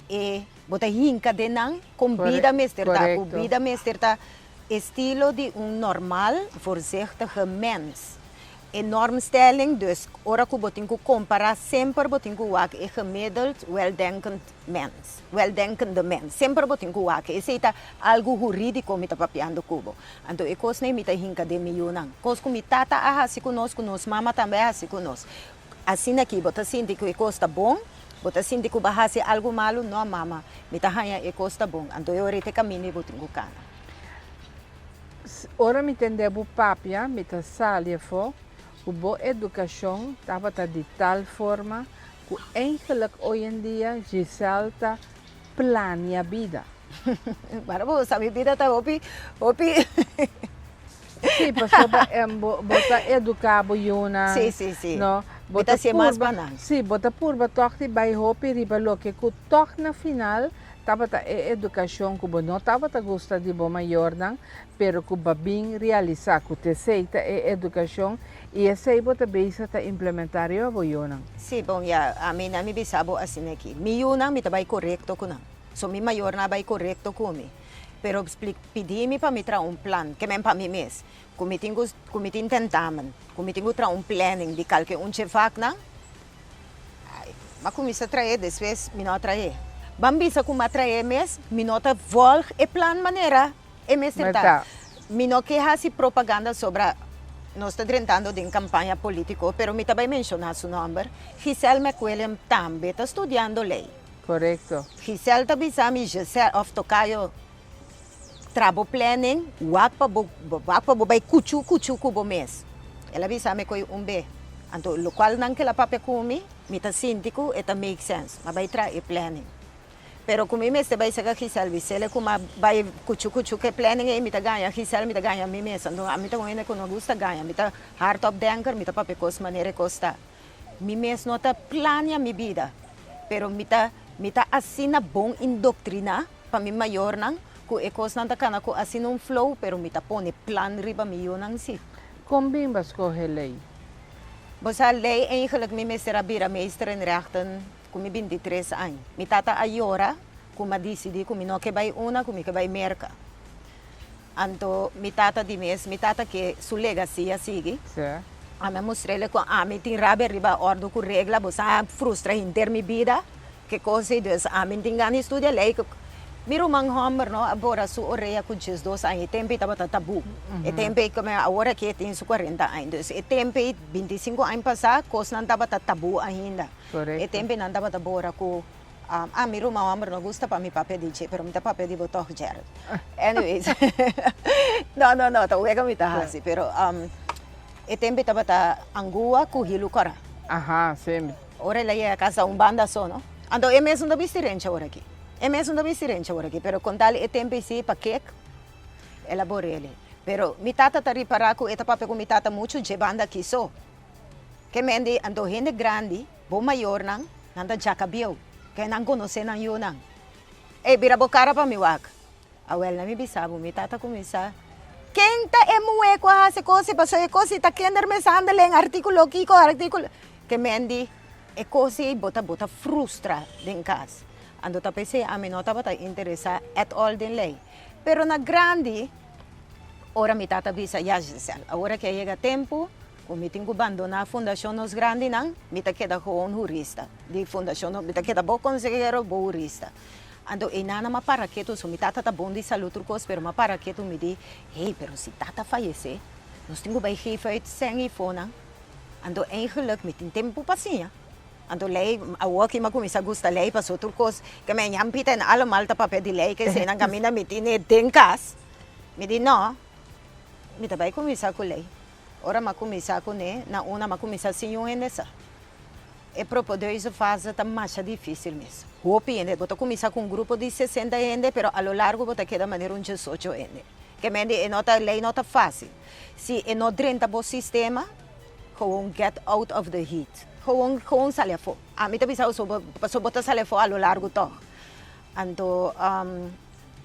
bota hinka de nang com vida mesterta, com vida mesterta estilo de normal voorzichtige mens. enorme stelling, dus ora ku botin ku comparar sempre botin ku wak e gemiddeld weldenkende mens. Sempre botin ku wak. Esse é algo jurídico mita papiando cubo. Então e cos nem mita hinka de milhonang. Cos ku mitata aha si conosco, nos mama também aha si conosco. Assim aqui, bota sinti que e costa bom, bota sinti que bahasi algo malo, não mama. Mita hanya e costa bom. Então eu rete caminho botin ku kana. Ora me entendeu papia, me tá salia fo, o boa educação estava de tal forma que eigenlijk hoje em dia Giselle tá plania vida. Para você sabe vida tá opi. Sim, porque bota educar boiona. Sim. No, Bota ser mais banal. Sim, bota purba toque by hopi riba lo que ku toque na final tava ta educação que não tava ta gosta de bom maior não, pero que babin realizar que te seita educação e esse bota beisa ta implementar eu boiona. Sim, bom, a mim na mi bisabo assim aqui. Mi una mi tabai correto com não. So mi maior na bai correto com mi. Pero pedi mi para me tra plan, que men para mi mes. Como tentamen, como tra planning de qualquer chefak não. Mas começa a trazer, depois me não trazer. Bambisa como atrair mes, me nota volg e plan maneira e mes tentar. Me não quer se propaganda sobre nós está tentando de campanha política, pero me também mencionar seu nome. Giselle McWilliam também está estudando lei. Correto. Giselle também sabe Giselle of Tocayo trabo planning, wakpa bobai kuchu kubo mes. Ela bisa me koi umbe. Anto lo qual nang kela pape kumi, mita sintiku eta make sense. Mabai tra e planning. Pero kung mes te bay sa Giselle bisele kung bay kuchu ke planning e mita ganha Giselle mita ganha mi mes. Anto amita kung ina kung gusta ganha mita heart of danker mita pape kos manere costa. Mi mes nota plania mi vida. Pero mita asina bom indoctrina pa mi mayor nang ku ekos nanta kana ku asin flow pero mita pone plan riba mi yun ang si. Combien was kohe lei? Bosa lei eigenlijk mi mesera bira meester in rechten kumi 23 anos. Mi tata ayora kuma decidi kumi no ke bay una kumi ke bay merka. Anto mi tata di mes mi tata ke su legacy asigi. Sim. Ame mostrele ko ame tin rabe riba ordo ku regla bosa frustra inter mi vida que cosa dus ame tin gani studia lei Miro mang hammer no agora su oreia com 2 anos, tempo estava tabu. E tempo como agora que tem 40 anos. E tempo 25 anos passar, coisa não estava tabu ainda. Correto. E tempo não estava agora com miro mang hammer no gusta para mi papel de pero mi papel de botar Jared. Anyways. No, tá uega mi tá assim, pero e tempo estava angua com hilo cara. Aha, sim. Ora lá é a casa banda só, no? Ando é mesmo da bistirencha ora aqui. É mesmo da bistirencha ora aqui, pero con tal e tempo si pa cake elaborele. Pero mi tata ta riparaku eta pape com mi tata muito de banda aqui só. Que mende ando gente grande, bom maior nang, nanda jacabio, que não conhece nang yun nang. E bira bocara pa mi wak. Awel na mi bisabo, mi tata começa. Quem tá emue com a se coisa, passou e coisa, tá kender me sandale em artículo aqui, artículo. Que mende e coisa bota frustra den casa. Ando ta pensei, a mim não estava interessada at all den lei. Pero na grande, ora mi tata bisa, ya Giselle, agora que chega tempo, como tenho que abandonar a fundação nos grandes, não, me ta queda com jurista. De fundação, me ta queda bom conselheiro, bom jurista. Ando e nana ma para que tu, so mi tata tá bom de saúde, pero ma para que tu me di, hey, pero se tata fallecer, nós temos que geven uit sangue fona. Ando eigenlijk met een tempo passinha. Ando lei, a walkie ma começa a gostar lei, passou tudo coisa, que me nhampita en alle malta papel de lei, que se não camina me tine denkas. Me di não, me também começar com lei. Ora ma começar com né, na uma ma começar sem um nessa. E propor isso faz tá mais difícil mesmo. Hope ainda, bota começar com um grupo de 60 ainda, pero a lo largo bota queda maneira 18 ainda. Que me di nota lei nota fácil. Se é no drenta bo sistema, gewoon get out of the heat. Gewoon salefo. A mim também passou botar salefo a lo largo to. Anto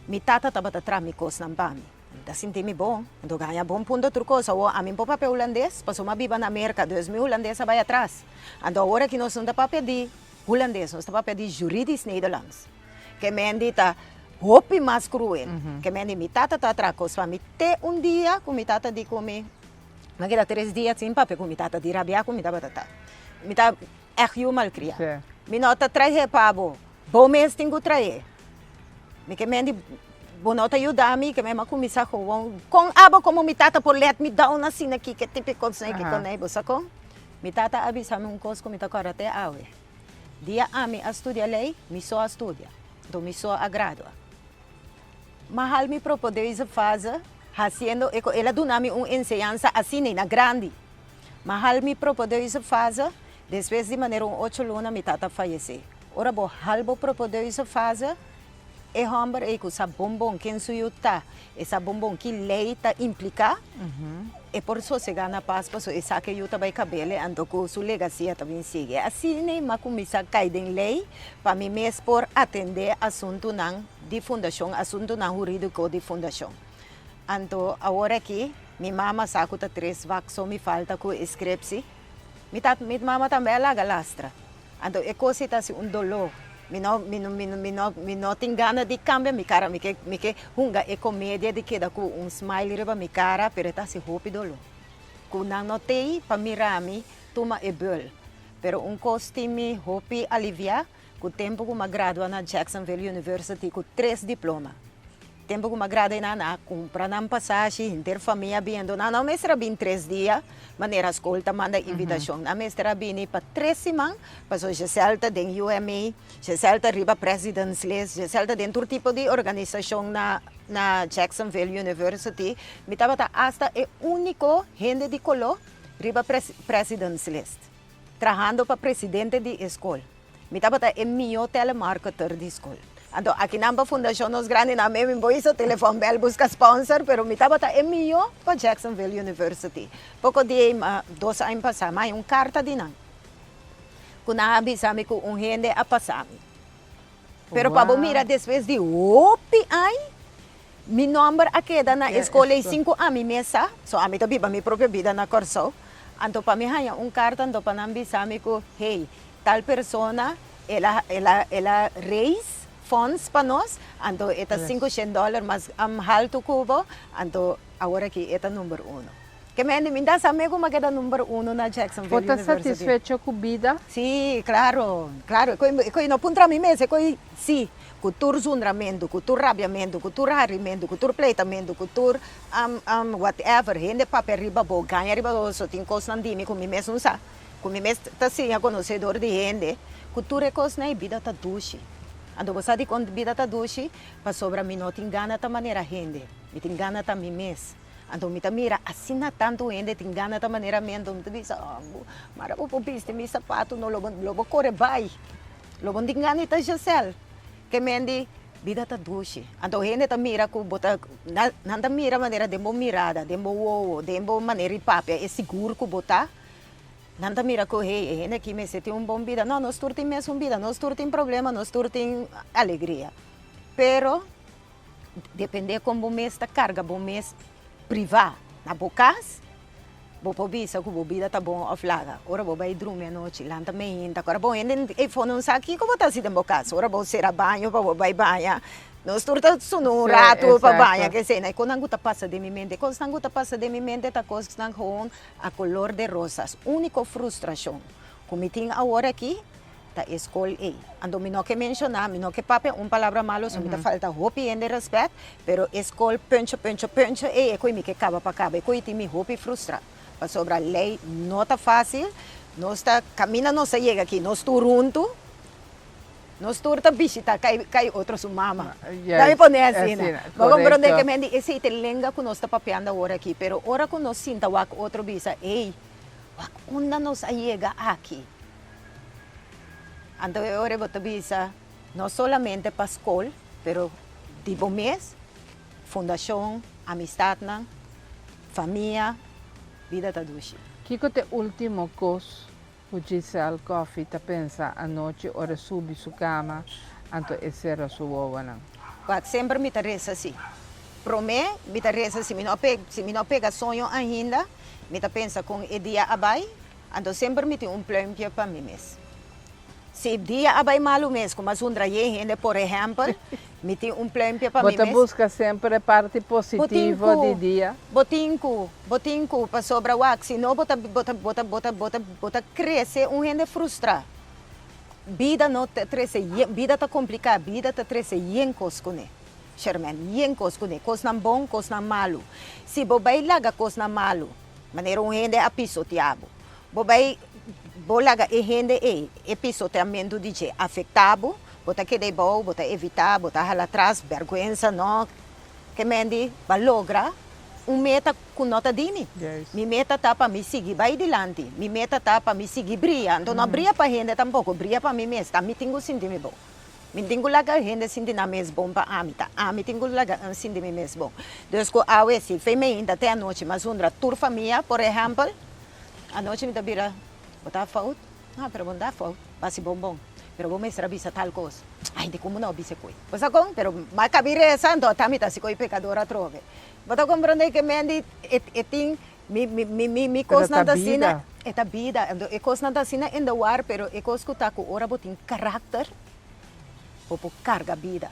mi tata tava atrás mi cos nan bami. Da senti-me bom. Anto ganha bom ponto truco. So a mim papel holandês, passou uma biba na América, 2000 holandês vai atrás. Anto agora que nós não dá papel de holandês, nós dá papel de juridisch Nederlands. Que me dita hopi mais cruel. Que me mi tata tá atrás cos para me ter dia com mi tata di come Mas que 3 dias sem papel, com mitata de rabia, com mitata batata. Mitata é eu malcriado. Sim. Minota trai pabo. Bom mês tenho que trazer. Me que mendi bonota ajudar-me, que me começar com aba como mitata por let me down assim aqui, que tipo coisa que conei, sacou? Mitata avisa-me coisa como mitata até awe. Dia a mim a estudar lei, me só estuda. Então me só agrada. Mahal me propôs essa fase, fazendo, ela deu-me uma ensinança assim na grande. Mahal me propôs essa fase, depois de maneira 8 lunas, me tata faleceu. Ora, bo halbo propôs essa fase, e homem é que sabe bombom que ensuiuta, essa bombom que leita implica, e por isso se ganha paz, por isso essa que eu também cabelo, ando com sua legacia também sigue. Assim nem mas começa a cair em lei, para mim mesmo por atender assunto não de fundação, assunto não jurídico de fundação. Então agora aqui, minha mama saco tá 3 vaxos, me falta com escrever-se, minha mama também é lá galastra. Então é coisa tá se dolor. Me não tem gana de cambiar minha cara, me que hunga é comédia de que dá com smile riba minha cara, pero tá se rápido lo. Com não notei para mirar-me, toma é bol. Pero costume hopi aliviar, com o tempo que uma gradua na Jacksonville University com 3 diplomas. Tempo que uma gradua na compra na passagem, ter família vindo, não mestra bem 3 dias, maneira escolta manda invitação, na mestra bem para 3 semanas, para já salta den UMA, já salta riba President's List, já salta dentro tipo de organização na Jacksonville University, me estava hasta é único gente de color riba President's List, trabalhando para presidente de escola, me estava é meu telemarketer de escola. Então, aqui na fundação nos grandes na mesma boisa telefone bel busca sponsor, pero me estava é meu para Jacksonville University. Pouco dia, 2 anos passados, mas carta de não. Quando avisamos que gente a passar. Pero para mira depois de meu nome aqui na escola é 5 anos mesa, só a mim também para minha própria vida na Corso. Então, para mim há carta então para avisamos que hey, tal pessoa ela raise funds para nós, então é $500, mas alto cubo, então agora que é número 1. Que me ainda sabe como é o número 1 na Jacksonville University. ¿Está satisfecho com a vida? Sim, claro. Eu não ponho para mim mesmo, sim, cultura zundramento, cultura rabiamento, cultura harrimento, cultura pleitamento, cultura whatever, gente papel riba bo, ganha riba bo, só tem coisa não dime, com mim mesmo não sabe. Com mim mesmo está sim, conhecedor de gente, cultura é coisa na vida tá duche. Então, você sabe quando a vida está doce, para sobra mim não tem gana da maneira gente, me tem gana da mim mesmo. Então, me mira, assim não tanto gente, tem gana da maneira mesmo, então, me diz, mara po piste, me sapato, no lobo corre vai, lobo tem gana da Gisele, que me vida está doce. Então, gente tá mira, não tá mira maneira de boa mirada, de boa de boa maneira de papel, é seguro que botar. Nanta mira que gente aqui me tem bom vida. Não, nós todos temos uma vida, nós todos temos problema, nós todos temos alegria. Pero, depende como o mês está carga, o mês privado. Na bocas, vou pôr que a vida está bom a flaga. Ora vou vai dormir à noite, lá também ainda. Agora vou ainda e for não sabe como está se bocas. Ora vou ser a banho, vou vai banhar. Nós todos estamos rato para banhar, que sei, né? Quando a passa de minha mente, quando a passa de minha mente, tá coisa com a color de rosas. Única frustração. Como tem agora aqui, tá escola aí. Ando me não que mencionar, me não que papel palavra malo, só me falta hopi e respeito, pero escola pencho, é coi me que acaba para acaba, coi tem me hopi frustrar. Para sobre a lei não tá fácil, nós tá caminha não se chega aqui, nós tu runto. Nós turta visita cai outro sumama. Daí pone assim, né? Vamos compreender que mendi esse lenga que nós está papeando agora aqui, pero ora que nós sinta outro bisa, ei, onde nós chega aqui? Então agora vou te bisa, não somente para escola, pero tipo mês, fundação, amistade, família, vida tá doce. Que é o último coisa? O Gisele Coffee ta pensa a noite, ora subi su cama, anto essere su uova. Sempre me reza assim. Para mim, me reza assim, se me não pega sonho ainda, me pensa com o dia abai, então sempre me tem plano para mim mesmo. Se dia abay malo mesmo, mas um gente, por exemplo, me tem plano para mim Você mesmo. busca sempre a parte positiva do dia. Botinco, para sobra o axi, senão bota crescer gente frustrado. Vida não te trece, vida tá complicada, vida tá trece yen coscune. Sherman, yen coscune, cosna bom, cosna malo. Se bobai laga cosna malo, maneira gente a pisoteado. Bobai bolaga gente pisoteamento de je afetado, bota que de bom, bota evitar, bota hala atrás, vergonha não, que mendi, ba logra meta com nota dimi. Yes. Mi meta tá para me seguir vai adiante. Mi meta tá para me seguir brilhando. Não brilha para gente tampouco, brilha para mim mesmo. Tá me tenho sentir me bom. Me tenho laga gente sentir na mesmo bom para a mim, tá? A me tenho laga sentir me mesmo bom. Deus que a esse foi me ainda até a noite, mas uma tur família, por exemplo, a noite me tá vira, botar foto. Ah, pero bom dá foto, passe bom. Pero vou me servir tal coisa. Ai, de como não bise coi. Pois agora, pero mas cabire santo, tá me tá se coi pecadora trove. Bota compreender que mendi eting mi coisa da sina, eta vida, e coisa da sina in the war, pero e coisa que tá com ora botin caráter, ou por carga vida.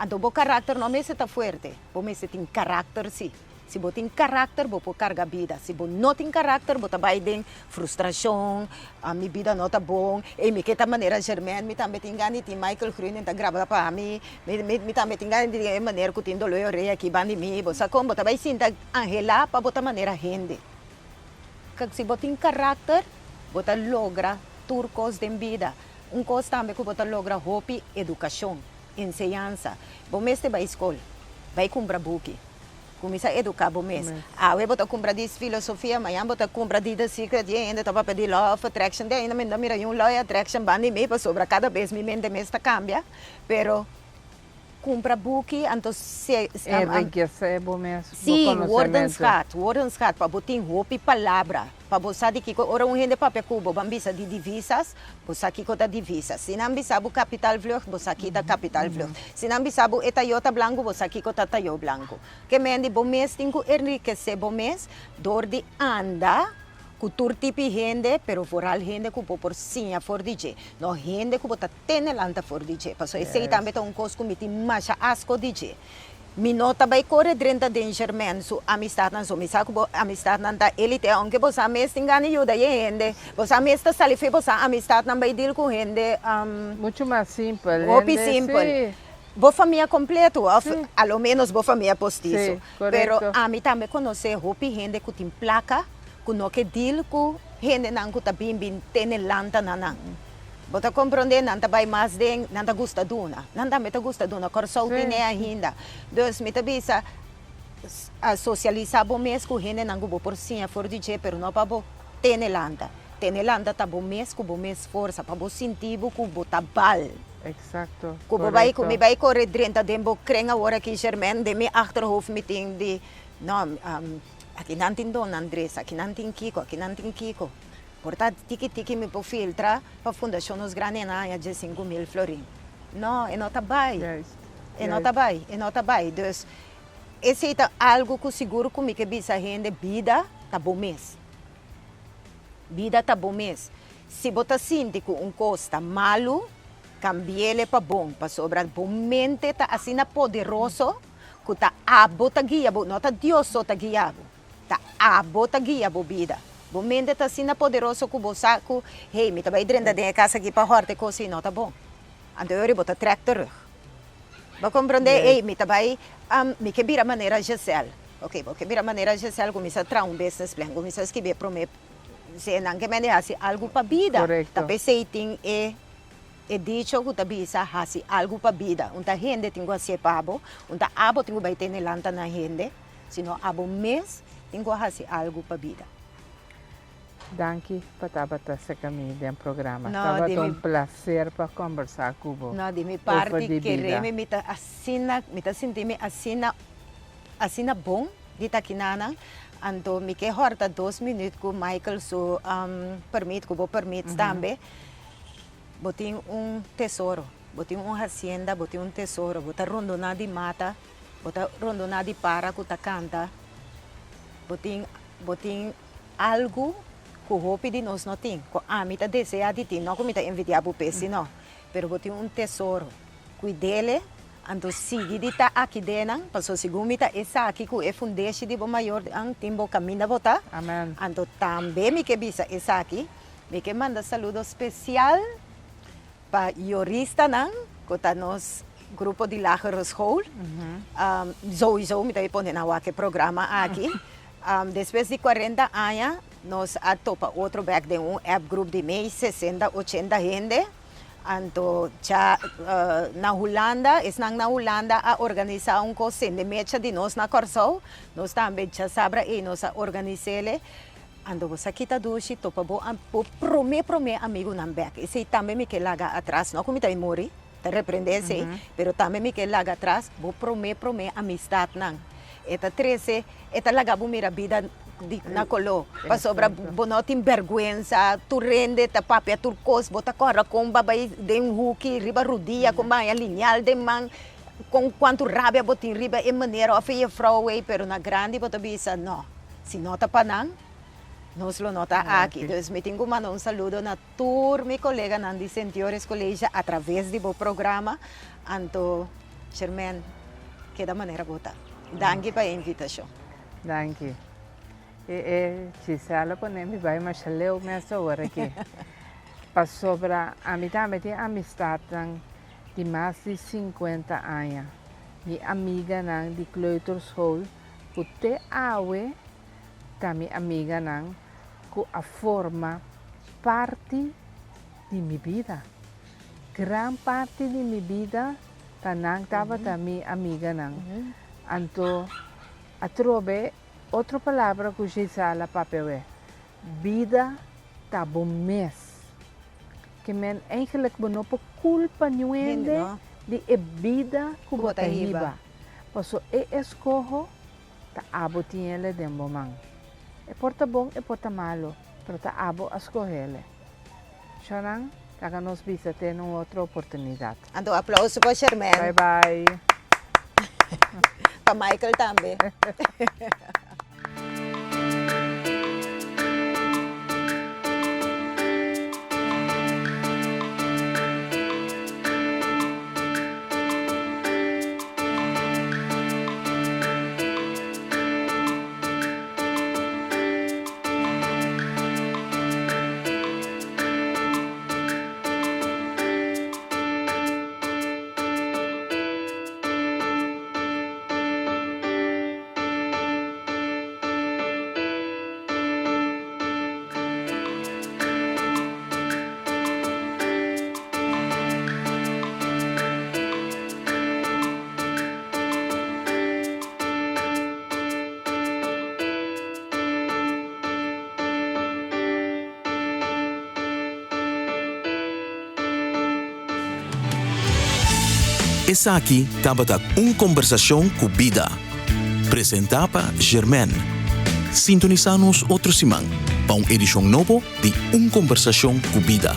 Ando bo caráter não me se tá forte, bo me se tem caráter sim. Se você tem caráter, você pode carregar a vida. Se você não tem caráter, você vai ter frustração, a minha vida não está bom. E me que maneira Germain, me também tem ganho de Michael Green, está gravando para mim. Me também tem ganho de maneira que tem dolor aqui bande mim. Você como você vai sentir angelar para botar maneira rende. Se você tem caráter, você logra turcos de vida. Coisa também que você logra hope, educação, ensinança. Você vai à escola, vai comprar book. Começa a educar o mês. Eu vou comprar de filosofia, amanhã vou comprar de The Secret, e ainda estava pedir law of attraction, ainda me mira um law of attraction, bani me para sobre cada vez minha mente está cambia, pero compra book, então se enriquecer o mesmo. Sim, wordenskat, para botar roupa e palavra, para você de que ora gente papel cubo, bambisa de divisas, você aqui cota divisas. Se não bisabu capital vlucht, você aqui da capital vlucht. Se não bisabu etayota blanco, você aqui cota tayo blanco. Que mendi bom mês tem que enriquecer bom mês, dor de anda, cultura tipo gente, pero foral gente que por sim a for DJ. No gente que bota tenelanta for DJ. Paso esse também tá coisa que me tem mais asco DJ. Minota vai correr dentro de Germain, so amistad nan so misa ko amistad nan ta elite onke bosa mes tingani yuda yende. Bosa mes ta salife bosa amistad nan vai deal com gente muito mais simples. Hopi simple. Boa família completo, a lo menos boa família postiço. Pero a mim também conhecer hopi gente que tem placa, que não que deal com gente nan que tá bim tenelanta nanan. Bota compreender, nanta vai mais de, nanta gusta duna, nanta meta gusta duna, corso tine ainda. Dus meta bisa a socializar bom mês com gente não go por sim a for DJ, pero não para bo tenelanda. Tenelanda tá bom mês força, para bo sentir com bota bal. Exato. Como vai comigo vai correr dentro de bo krenga hora que Germain de me achterhoofd meeting de não aqui não tem Dona Andressa, aqui não tem Kiko. Portanto, tiki me filtra para a Fundação Nos Granena de 5.000 florins. Não, não está bem. Não está bem. Então, esse é algo que seguro comigo que bisa gente vida está bom mês. Vida está bom mês. Se você sente que coisa malo, cambie para bom, para sobrar bom mente está assim poderoso, que está bota guia, não está Deus só está guiado. Está bota guia a vida. O mente está assim poderoso que o saco, hey, me vai dentro da casa aqui para horte coisa não tá bom. Então eu vou track terug. Vou compreender, hey, me vai me que vira maneira Giselle. Ok, vou que vira maneira Giselle, começa a trazer business plan, começa a escrever para mim, se não que me deixa algo para vida. Também sei tem é dicho que tá bisa hasi algo para vida. Unta gente tem que ser pabo, unta abo tem que vai ter nelanta na gente, senão abo mês tem que hasi algo para vida. Danke por estar sa kami ng programa. No, Estava um prazer para conversar com você. No, de mi parte, quereme, mita sentime asina bom, dita kinana, anto mi que horta 2 minutos com Michael so permite também, botin tesouro, botin hacienda, botin tesouro, bota rondona de mata, bota rondona de para, que ta canta, botin algo ku hopi di nós não tem. Ko amita deseja de ti, não comita envidiar bu pesi não. Pero botin um tesouro. Cuidele, ando sigi di ta aqui dentro, passou segumita essa aqui ku e fundeixe de bo maior ang timbo caminha bota. Amen. Ando também me que bisa essa aqui, me que manda saludo especial para jurista não, kota nos grupo de lagere school. Sowieso me dá poner na wake programa aqui. Depois de 40 anos, nós atopa outro back de app group de mês 60, 80 gente. Anto já na Holanda, na Holanda a organizar coisa de mecha de nós na Corsol. Nós também já sabemos e nós organizamos. Ando você kita dushi topa bo prome amigo na back. Esse também me que laga atrás, não como tá mori, te repreendesse, pero também me que laga atrás, bo prome amistad nang. Eta 13, eta laga bo mira vida na colo, pa sobra bonotin vergüenza, tu rende ta papia turcos, bota corra com babai de huki, riba rudia, com baia lineal de man, com quanto rabia botin riba e maneira of e fraude, pero na grande bota bisa no. Se nota panang, nos lo nota aqui. Então, me tenho um saludo na turma e colega Nandi Sentiores Colégio através do programa. Anto, Germain, que da maneira bota. Danke para a invitação. Danke. Gisela, ponemos vai mais leu nessa hora aqui. Para sobra a mitad de amistad de mais de 50 anos. Minha amiga de kleuterschool, que te awe, tá minha amiga que a forma parte de minha vida. Gran parte de minha vida, estava minha amiga. Então, a trobe outra palavra que Gisela papel é vida tá bom mês. Que men eigenlijk não por culpa nenhuma de vida que bota riba. Passo escojo tá abo tiele de bomang. É porta bom, é porta malo, pero tá abo a escolher. Chorang, taga nos visite em outra oportunidade. Ando aplauso para Germain. Bye bye. Para Michael também. Essa aqui estava conversação com vida. Apresentava Germain. Sintoniza-nos outro semana para uma edição nova de conversação com vida.